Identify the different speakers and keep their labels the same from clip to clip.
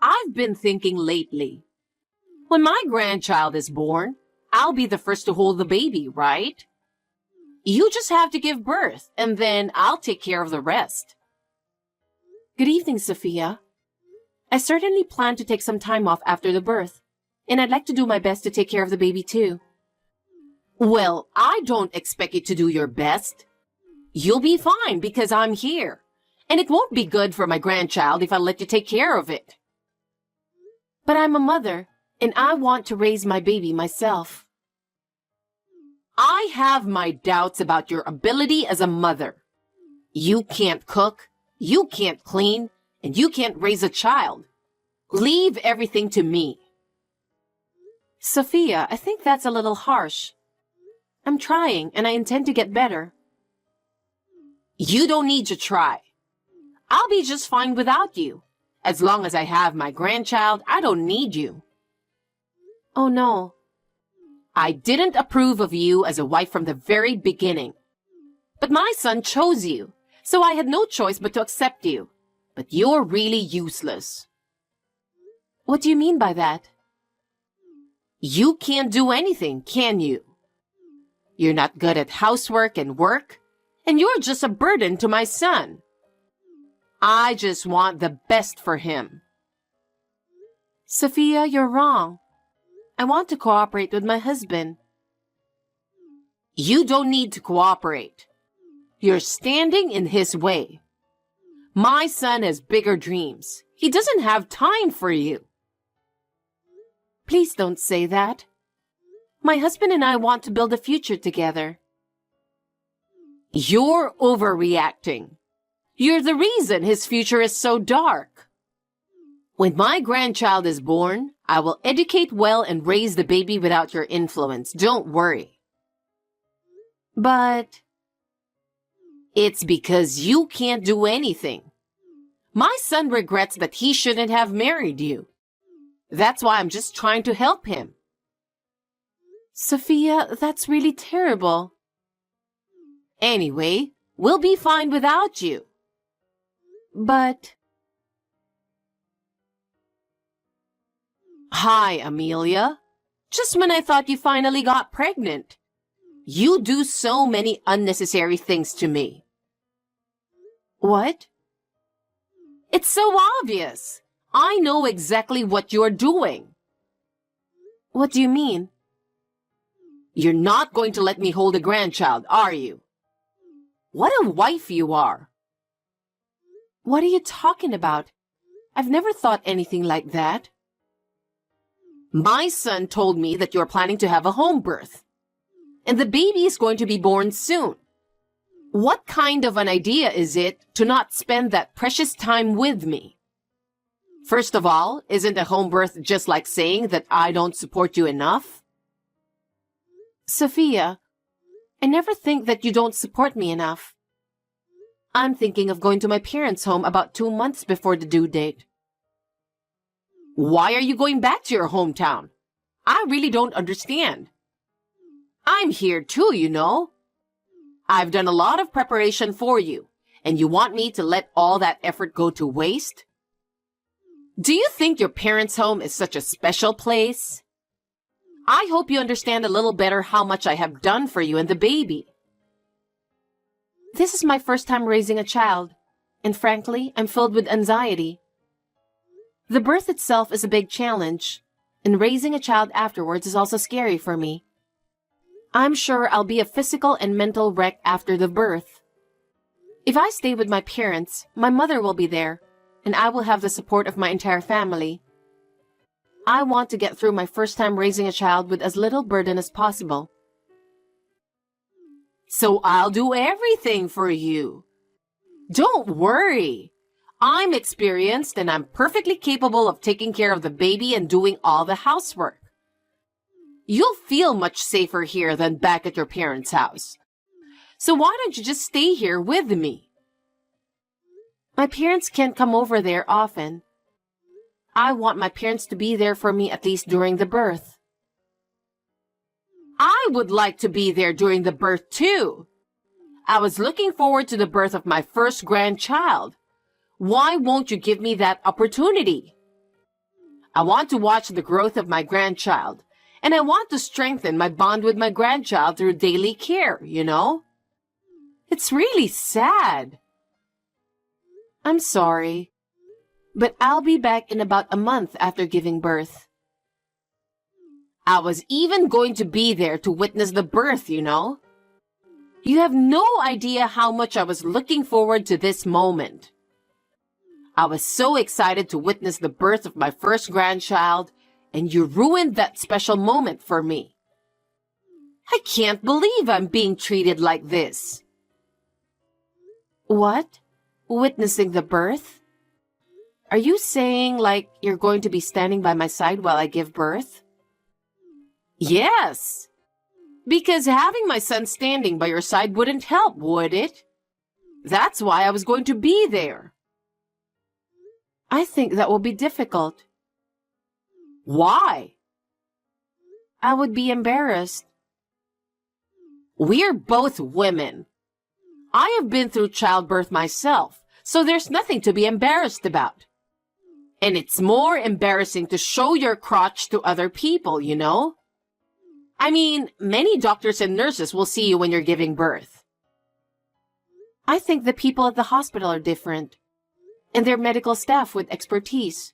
Speaker 1: I've been thinking lately. When my grandchild is born, I'll be the first to hold the baby, right? You just have to give birth, and then I'll take care of the rest. Good evening, Sophia. I certainly plan to take some time off after the birth, and I'd like to do my best to take care of the baby too. Well, I don't expect you to do your best. You'll be fine because I'm here, and it won't be good for my grandchild if I let you take care of it. But I'm a mother, and I want to raise my baby myself. I have my doubts about your ability as a mother. You can't cook, you can't clean, and you can't raise a child. Leave everything to me. Sophia, I think that's a little harsh. I'm trying, and I intend to get better. You don't need to try. I'll be just fine without you. As long as I have my grandchild, I don't need you. Oh no. I didn't approve of you as a wife from the very beginning. But my son chose you, so I had no choice but to accept you. But you're really useless. What do you mean by that? You can't do anything, can you? You're not good at housework and work, and you're just a burden to my son. I just want the best for him. Sophia, you're wrong. I want to cooperate with my husband. You don't need to cooperate. You're standing in his way. My son has bigger dreams. He doesn't have time for you. Please don't say that. My husband and I want to build a future together. You're overreacting. You're the reason his future is so dark. When my grandchild is born, I will educate well and raise the baby without your influence. Don't worry. But it's because you can't do anything. My son regrets that he shouldn't have married you. That's why I'm just trying to help him. Sophia, that's really terrible. Anyway, we'll be fine without you. But... Hi, Amelia. Just when I thought you finally got pregnant. You do so many unnecessary things to me. What? It's so obvious. I know exactly what you're doing. What do you mean? You're not going to let me hold a grandchild, are you? What a wife you are. What are you talking about? I've never thought anything like that. My son told me that you're planning to have a home birth, and the baby is going to be born soon. What kind of an idea is it to not spend that precious time with me? First of all, isn't a home birth just like saying that I don't support you enough? Sophia, I never think that you don't support me enough. I'm thinking of going to my parents' home about 2 months before the due date. Why are you going back to your hometown? I really don't understand. I'm here too, you know. I've done a lot of preparation for you, and you want me to let all that effort go to waste? Do you think your parents' home is such a special place? I hope you understand a little better how much I have done for you and the baby. This is my first time raising a child, and frankly, I'm filled with anxiety. The birth itself is a big challenge, and raising a child afterwards is also scary for me. I'm sure I'll be a physical and mental wreck after the birth. If I stay with my parents, my mother will be there, and I will have the support of my entire family. I want to get through my first time raising a child with as little burden as possible. So I'll do everything for you. Don't worry. I'm experienced and I'm perfectly capable of taking care of the baby and doing all the housework. You'll feel much safer here than back at your parents' house. So why don't you just stay here with me? My parents can't come over there often. I want my parents to be there for me at least during the birth. I would like to be there during the birth too. I was looking forward to the birth of my first grandchild. Why won't you give me that opportunity? I want to watch the growth of my grandchild, and I want to strengthen my bond with my grandchild through daily care, you know? It's really sad. I'm sorry, but I'll be back in about a month after giving birth. I was even going to be there to witness the birth, you know? You have no idea how much I was looking forward to this moment. I was so excited to witness the birth of my first grandchild, and you ruined that special moment for me. I can't believe I'm being treated like this. What? Witnessing the birth? Are you saying like you're going to be standing by my side while I give birth? Yes. Because having my son standing by your side wouldn't help, would it? That's why I was going to be there. I think that will be difficult. Why? I would be embarrassed. We're both women. I have been through childbirth myself, so there's nothing to be embarrassed about. And it's more embarrassing to show your crotch to other people, you know? I mean, many doctors and nurses will see you when you're giving birth. I think the people at the hospital are different, and their medical staff with expertise.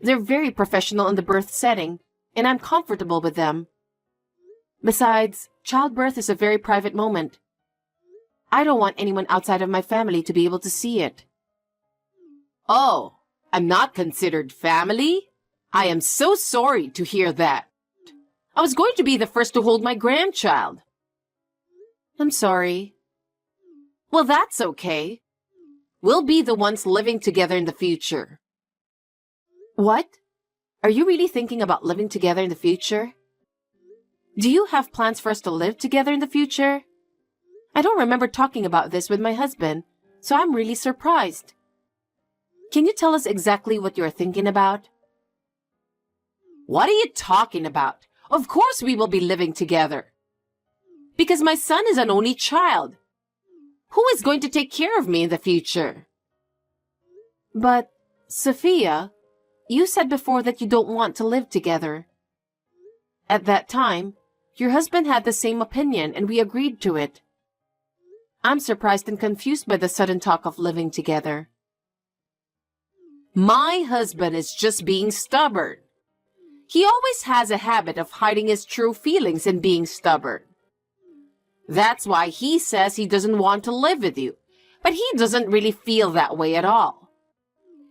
Speaker 1: They're very professional in the birth setting, and I'm comfortable with them. Besides, childbirth is a very private moment. I don't want anyone outside of my family to be able to see it. Oh, I'm not considered family? I am so sorry to hear that. I was going to be the first to hold my grandchild. I'm sorry. Well, that's okay. We'll be the ones living together in the future. What? Are you really thinking about living together in the future? Do you have plans for us to live together in the future? I don't remember talking about this with my husband, so I'm really surprised. Can you tell us exactly what you're thinking about? What are you talking about? Of course we will be living together. Because my son is an only child. Who is going to take care of me in the future? But, Sophia, you said before that you don't want to live together. At that time, your husband had the same opinion and we agreed to it. I'm surprised and confused by the sudden talk of living together. My husband is just being stubborn. He always has a habit of hiding his true feelings and being stubborn. That's why he says he doesn't want to live with you, but he doesn't really feel that way at all.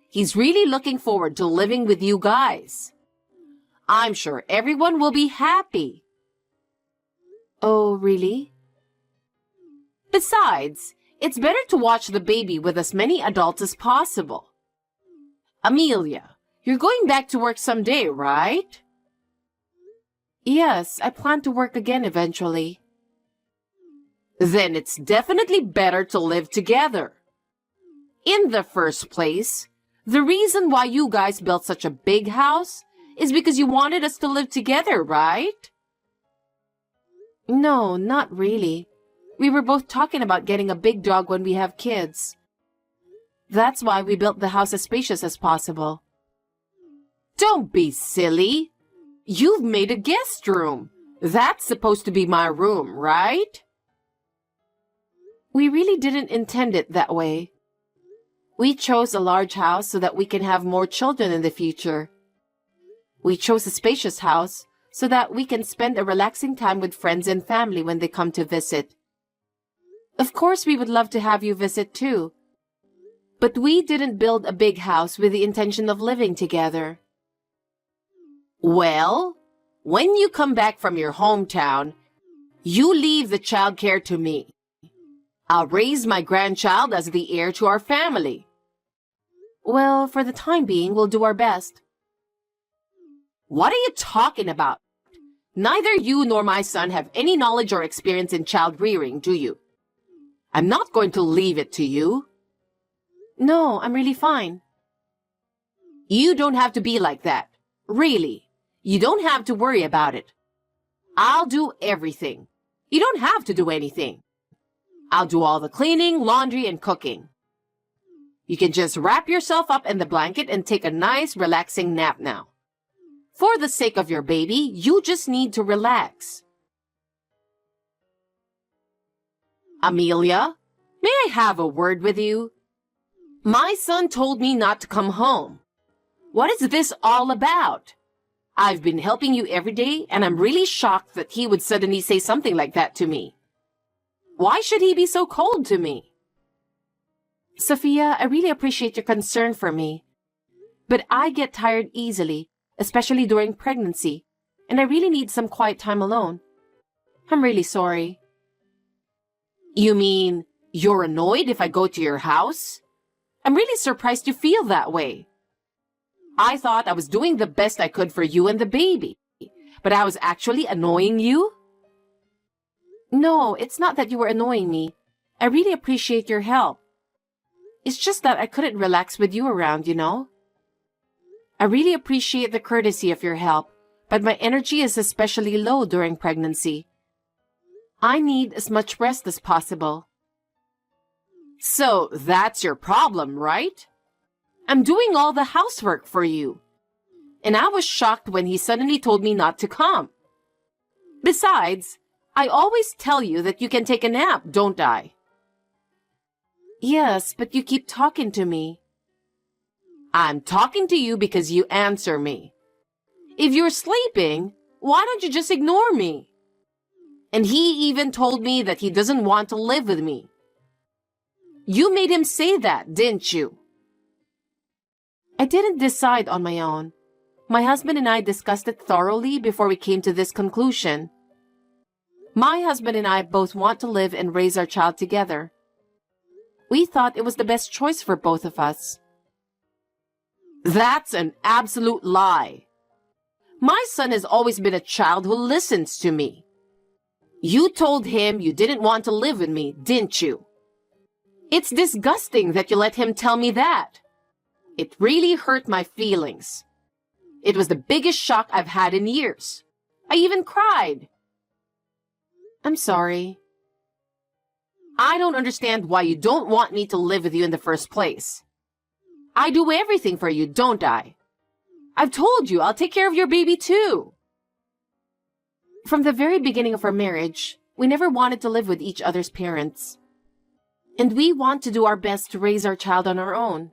Speaker 1: He's really looking forward to living with you guys. I'm sure everyone will be happy. Oh, really? Besides, it's better to watch the baby with as many adults as possible. Amelia, you're going back to work someday, right? Yes, I plan to work again eventually. Then it's definitely better to live together. In the first place, the reason why you guys built such a big house is because you wanted us to live together, right? No, not really. We were both talking about getting a big dog when we have kids. That's why we built the house as spacious as possible. Don't be silly. You've made a guest room. That's supposed to be my room, right? We really didn't intend it that way. We chose a large house so that we can have more children in the future. We chose a spacious house so that we can spend a relaxing time with friends and family when they come to visit. Of course, we would love to have you visit too. But we didn't build a big house with the intention of living together. Well, when you come back from your hometown, you leave the childcare to me. I'll raise my grandchild as the heir to our family. Well, for the time being, we'll do our best. What are you talking about? Neither you nor my son have any knowledge or experience in child rearing, do you? I'm not going to leave it to you. No, I'm really fine. You don't have to be like that. Really. You don't have to worry about it. I'll do everything. You don't have to do anything. I'll do all the cleaning, laundry, and cooking. You can just wrap yourself up in the blanket and take a nice, relaxing nap now. For the sake of your baby, you just need to relax. Amelia, may I have a word with you? My son told me not to come home. What is this all about? I've been helping you every day, and I'm really shocked that he would suddenly say something like that to me. Why should he be so cold to me? Sophia, I really appreciate your concern for me, but I get tired easily, especially during pregnancy, and I really need some quiet time alone. I'm really sorry. You mean you're annoyed if I go to your house? I'm really surprised you feel that way. I thought I was doing the best I could for you and the baby, but I was actually annoying you? No, it's not that you were annoying me. I really appreciate your help. It's just that I couldn't relax with you around, you know? I really appreciate the courtesy of your help, but my energy is especially low during pregnancy. I need as much rest as possible. So that's your problem, right? I'm doing all the housework for you. And I was shocked when he suddenly told me not to come. Besides, I always tell you that you can take a nap, don't I? Yes, but you keep talking to me. I'm talking to you because you answer me. If you're sleeping, why don't you just ignore me? And he even told me that he doesn't want to live with me. You made him say that, didn't you? I didn't decide on my own. My husband and I discussed it thoroughly before we came to this conclusion. My husband and I both want to live and raise our child together. We thought it was the best choice for both of us. That's an absolute lie. My son has always been a child who listens to me. You told him you didn't want to live with me, didn't you? It's disgusting that you let him tell me that. It really hurt my feelings. It was the biggest shock I've had in years. I even cried. I'm sorry. I don't understand why you don't want me to live with you in the first place. I do everything for you, don't I? I've told you I'll take care of your baby too. From the very beginning of our marriage, we never wanted to live with each other's parents. And we want to do our best to raise our child on our own.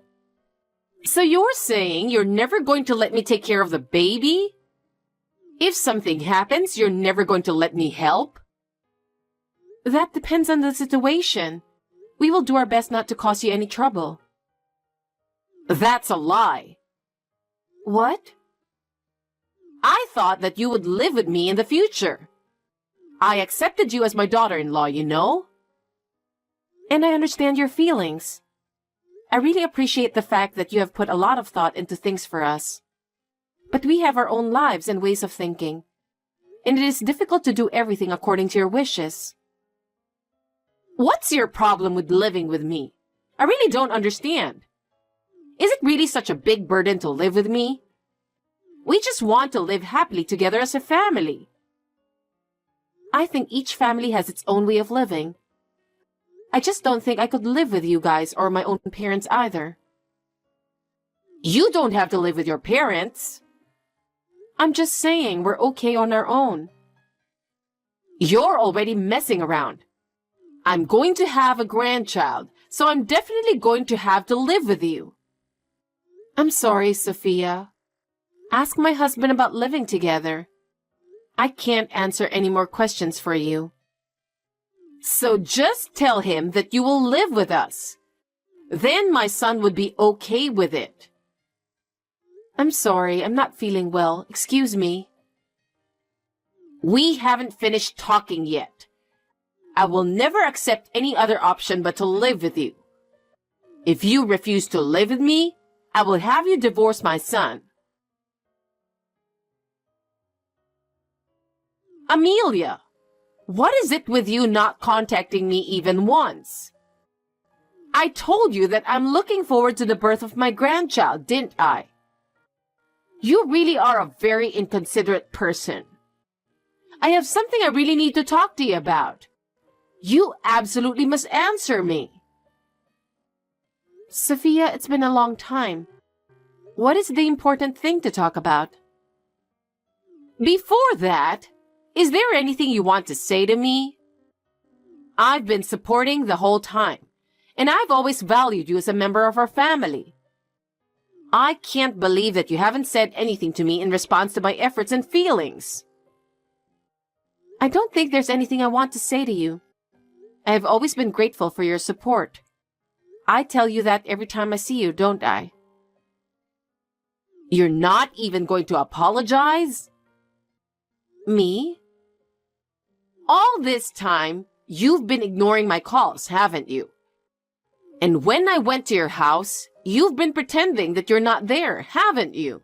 Speaker 1: So you're saying you're never going to let me take care of the baby? If something happens, you're never going to let me help? That depends on the situation. We will do our best not to cause you any trouble. That's a lie. What? I thought that you would live with me in the future. I accepted you as my daughter-in-law, you know? And I understand your feelings. I really appreciate the fact that you have put a lot of thought into things for us. But we have our own lives and ways of thinking, and it is difficult to do everything according to your wishes. What's your problem with living with me? I really don't understand. Is it really such a big burden to live with me? We just want to live happily together as a family. I think each family has its own way of living. I just don't think I could live with you guys or my own parents either. You don't have to live with your parents. I'm just saying we're okay on our own. You're already messing around. I'm going to have a grandchild, so I'm definitely going to have to live with you. I'm sorry, Sophia. Ask my husband about living together. I can't answer any more questions for you. So just tell him that you will live with us. Then my son would be okay with it. I'm sorry, I'm not feeling well. Excuse me. We haven't finished talking yet. I will never accept any other option but to live with you. If you refuse to live with me, I will have you divorce my son. Amelia, what is it with you not contacting me even once? I told you that I'm looking forward to the birth of my grandchild, didn't I? You really are a very inconsiderate person. I have something I really need to talk to you about. You absolutely must answer me. Sophia, it's been a long time. What is the important thing to talk about? Before that, is there anything you want to say to me? I've been supporting the whole time, and I've always valued you as a member of our family. I can't believe that you haven't said anything to me in response to my efforts and feelings. I don't think there's anything I want to say to you. I have always been grateful for your support. I tell you that every time I see you, don't I? You're not even going to apologize? Me? All this time, you've been ignoring my calls, haven't you? And when I went to your house, you've been pretending that you're not there, haven't you?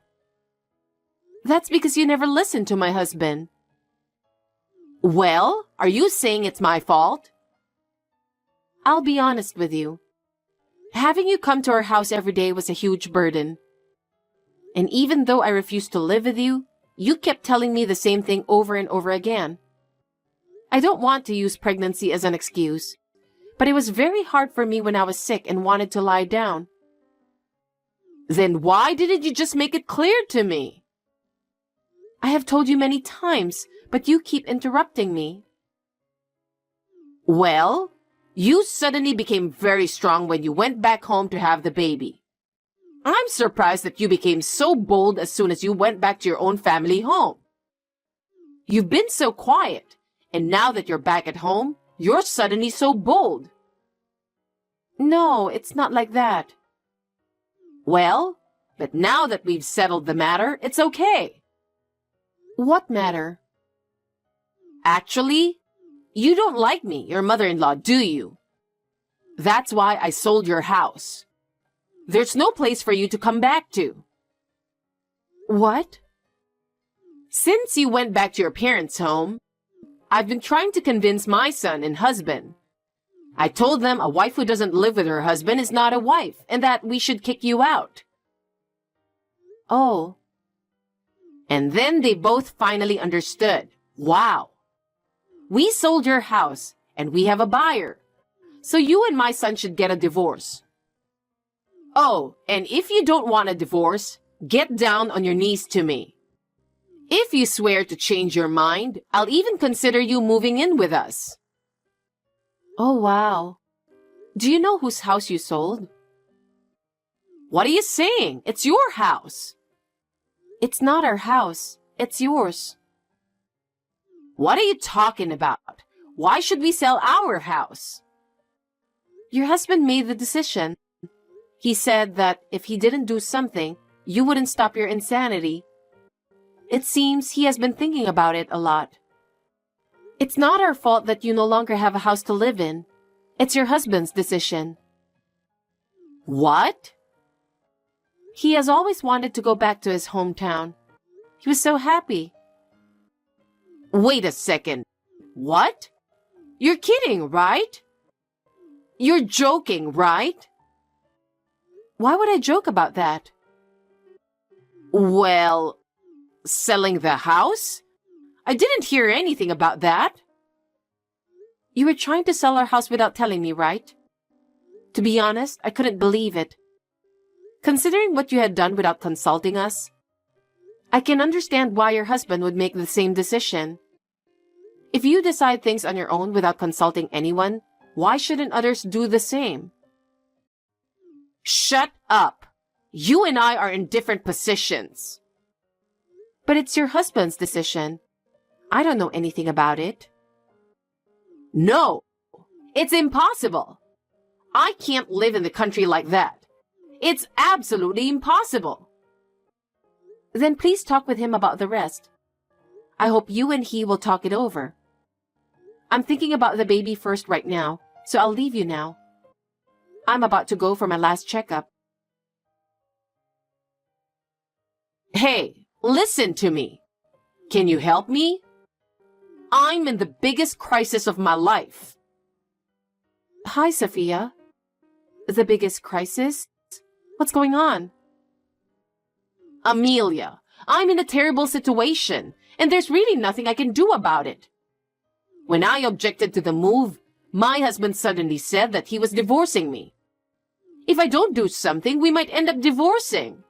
Speaker 1: That's because you never listened to my husband. Well, are you saying it's my fault? I'll be honest with you. Having you come to our house every day was a huge burden. And even though I refused to live with you, you kept telling me the same thing over and over again. I don't want to use pregnancy as an excuse, but it was very hard for me when I was sick and wanted to lie down. Then why didn't you just make it clear to me? I have told you many times, but you keep interrupting me. Well, you suddenly became very strong when you went back home to have the baby. I'm surprised that you became so bold as soon as you went back to your own family home. You've been so quiet, and now that you're back at home, you're suddenly so bold. No, it's not like that. Well, but now that we've settled the matter, it's okay. What matter? Actually, you don't like me, your mother-in-law, do you? That's why I sold your house. There's no place for you to come back to. What? Since you went back to your parents' home, I've been trying to convince my son and husband. I told them a wife who doesn't live with her husband is not a wife, and that we should kick you out. Oh. And then they both finally understood. Wow. We sold your house, and we have a buyer. So you and my son should get a divorce. Oh, and if you don't want a divorce, get down on your knees to me. If you swear to change your mind, I'll even consider you moving in with us. Oh, wow. Do you know whose house you sold? What are you saying? It's your house. It's not our house. It's yours. What are you talking about? Why should we sell our house? Your husband made the decision. He said that if he didn't do something, you wouldn't stop your insanity. It seems he has been thinking about it a lot. It's not our fault that you no longer have a house to live in. It's your husband's decision. What? He has always wanted to go back to his hometown. He was so happy. Wait a second. What? You're kidding, right? You're joking, right? Why would I joke about that? Well, selling the house? I didn't hear anything about that. You were trying to sell our house without telling me, right? To be honest, I couldn't believe it. Considering what you had done without consulting us, I can understand why your husband would make the same decision. If you decide things on your own without consulting anyone, why shouldn't others do the same? Shut up! You and I are in different positions. But it's your husband's decision. I don't know anything about it. No! It's impossible! I can't live in the country like that. It's absolutely impossible. Then please talk with him about the rest. I hope you and he will talk it over. I'm thinking about the baby first right now, so I'll leave you now. I'm about to go for my last checkup. Hey, listen to me. Can you help me? I'm in the biggest crisis of my life. Hi, Sophia. The biggest crisis? What's going on? Amelia, I'm in a terrible situation, and there's really nothing I can do about it. When I objected to the move, my husband suddenly said that he was divorcing me. If I don't do something, we might end up divorcing.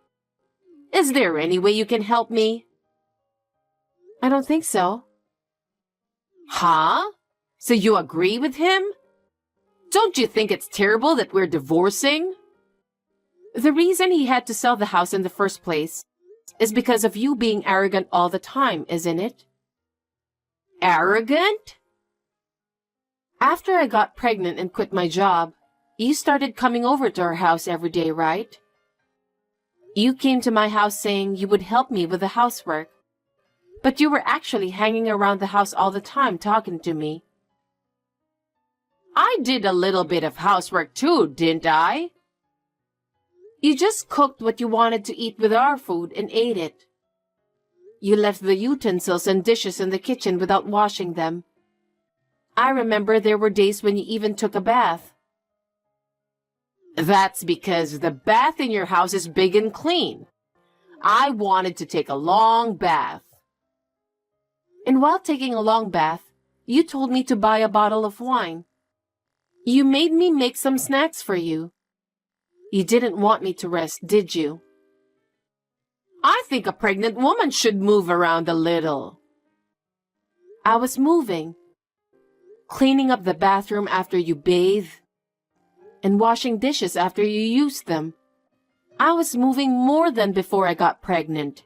Speaker 1: Is there any way you can help me? I don't think so. Huh? So you agree with him? Don't you think it's terrible that we're divorcing? The reason he had to sell the house in the first place is because of you being arrogant all the time, isn't it? Arrogant? After I got pregnant and quit my job, you started coming over to our house every day, right? You came to my house saying you would help me with the housework, but you were actually hanging around the house all the time talking to me. I did a little bit of housework too, didn't I? You just cooked what you wanted to eat with our food and ate it. You left the utensils and dishes in the kitchen without washing them. I remember there were days when you even took a bath. That's because the bath in your house is big and clean. I wanted to take a long bath. And while taking a long bath, you told me to buy a bottle of wine. You made me make some snacks for you. You didn't want me to rest, did you? I think a pregnant woman should move around a little. I was moving, cleaning up the bathroom after you bathe, and washing dishes after you used them. I was moving more than before I got pregnant.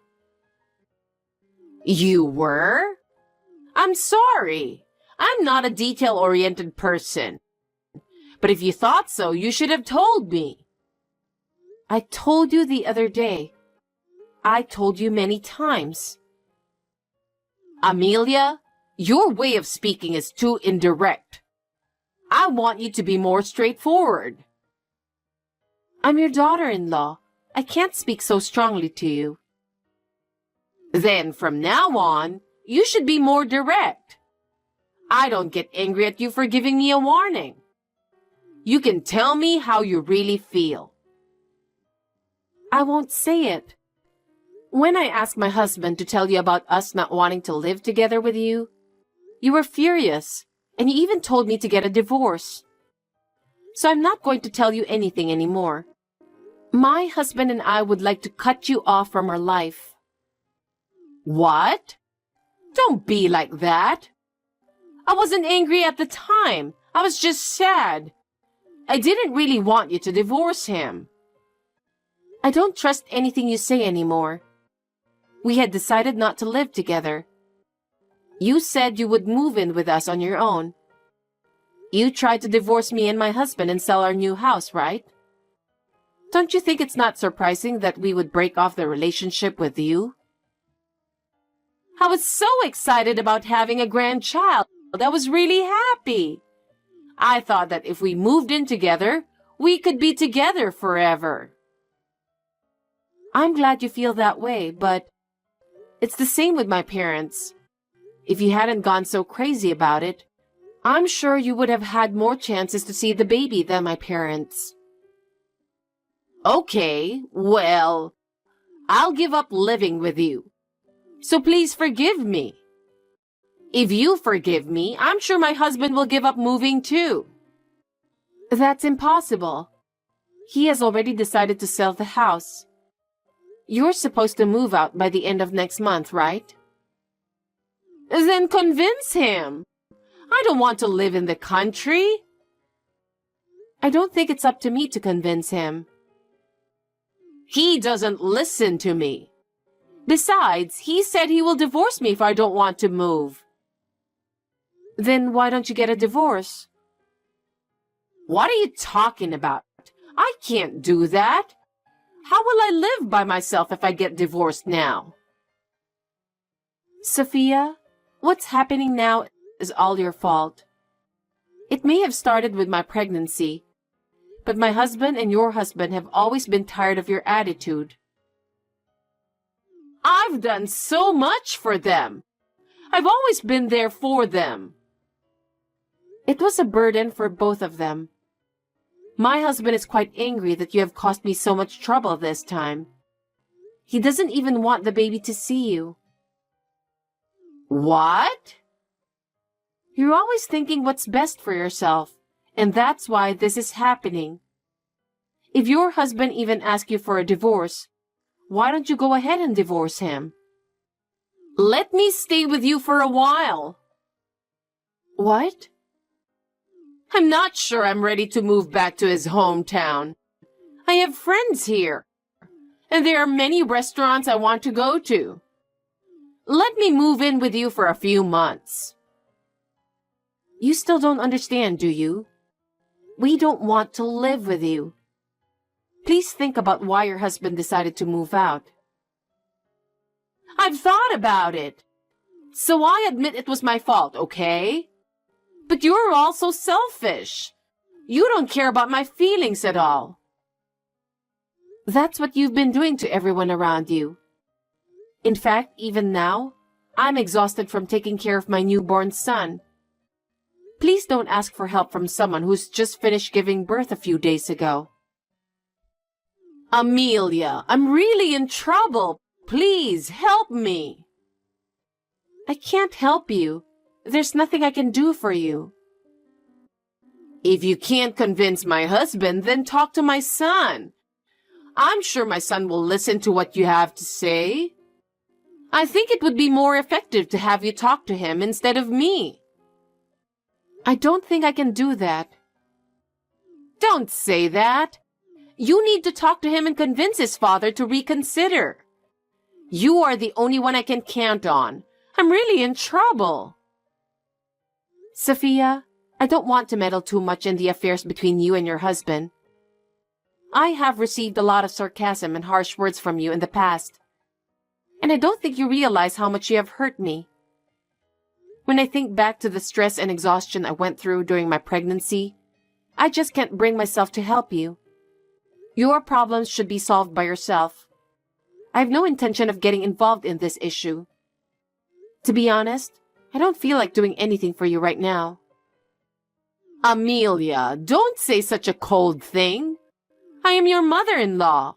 Speaker 1: You were? I'm sorry. I'm not a detail-oriented person. But if you thought so, you should have told me. I told you the other day. I told you many times. Amelia, your way of speaking is too indirect. I want you to be more straightforward. I'm your daughter-in-law. I can't speak so strongly to you. Then from now on, you should be more direct. I don't get angry at you for giving me a warning. You can tell me how you really feel. I won't say it. When I asked my husband to tell you about us not wanting to live together with you, you were furious, and you even told me to get a divorce. So I'm not going to tell you anything anymore. My husband and I would like to cut you off from our life. What? Don't be like that. I wasn't angry at the time. I was just sad. I didn't really want you to divorce him. I don't trust anything you say anymore. We had decided not to live together. You said you would move in with us on your own. You tried to divorce me and my husband and sell our new house, right? Don't you think it's not surprising that we would break off the relationship with you? I was so excited about having a grandchild. I was really happy. I thought that if we moved in together, we could be together forever. I'm glad you feel that way, but it's the same with my parents. If you hadn't gone so crazy about it, I'm sure you would have had more chances to see the baby than my parents. Okay, well, I'll give up living with you. So please forgive me. If you forgive me, I'm sure my husband will give up moving too. That's impossible. He has already decided to sell the house. You're supposed to move out by the end of next month, right? Then convince him. I don't want to live in the country. I don't think it's up to me to convince him. He doesn't listen to me. Besides, he said he will divorce me if I don't want to move. Then why don't you get a divorce? What are you talking about? I can't do that. How will I live by myself if I get divorced now? Sophia, what's happening now is all your fault. It may have started with my pregnancy, but my husband and your husband have always been tired of your attitude. I've done so much for them. I've always been there for them. It was a burden for both of them. My husband is quite angry that you have caused me so much trouble this time. He doesn't even want the baby to see you. What? You're always thinking what's best for yourself, and that's why this is happening. If your husband even asks you for a divorce, why don't you go ahead and divorce him? Let me stay with you for a while. What? I'm not sure I'm ready to move back to his hometown. I have friends here, and there are many restaurants I want to go to. Let me move in with you for a few months. You still don't understand, do you? We don't want to live with you. Please think about why your husband decided to move out. I've thought about it. So I admit it was my fault, okay? But you're also selfish. You don't care about my feelings at all. That's what you've been doing to everyone around you. In fact, even now, I'm exhausted from taking care of my newborn son. Please don't ask for help from someone who's just finished giving birth a few days ago. Amelia, I'm really in trouble. Please help me. I can't help you. There's nothing I can do for you. If you can't convince my husband, then talk to my son. I'm sure my son will listen to what you have to say. I think it would be more effective to have you talk to him instead of me. I don't think I can do that. Don't say that. You need to talk to him and convince his father to reconsider. You are the only one I can count on. I'm really in trouble. Sophia, I don't want to meddle too much in the affairs between you and your husband. I have received a lot of sarcasm and harsh words from you in the past, and I don't think you realize how much you have hurt me. When I think back to the stress and exhaustion I went through during my pregnancy, I just can't bring myself to help you. Your problems should be solved by yourself. I have no intention of getting involved in this issue. To be honest, I don't feel like doing anything for you right now. Amelia, don't say such a cold thing. I am your mother-in-law.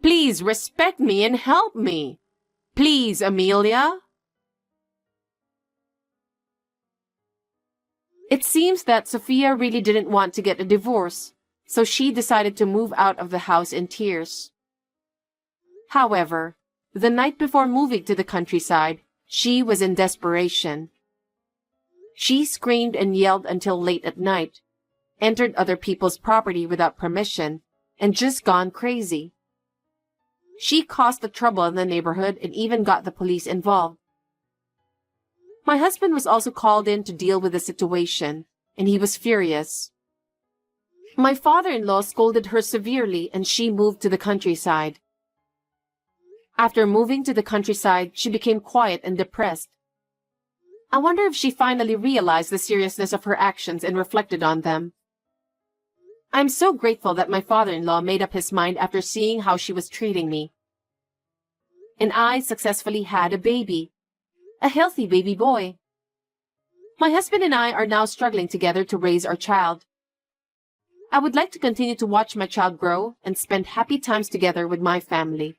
Speaker 1: Please respect me and help me. Please, Amelia. It seems that Sophia really didn't want to get a divorce, so she decided to move out of the house in tears. However, the night before moving to the countryside, she was in desperation. She screamed and yelled until late at night, entered other people's property without permission, and just gone crazy. She caused the trouble in the neighborhood and even got the police involved. My husband was also called in to deal with the situation, and he was furious. My father-in-law scolded her severely, and she moved to the countryside. After moving to the countryside, she became quiet and depressed. I wonder if she finally realized the seriousness of her actions and reflected on them. I'm so grateful that my father-in-law made up his mind after seeing how she was treating me. And I successfully had a baby, a healthy baby boy. My husband and I are now struggling together to raise our child. I would like to continue to watch my child grow and spend happy times together with my family.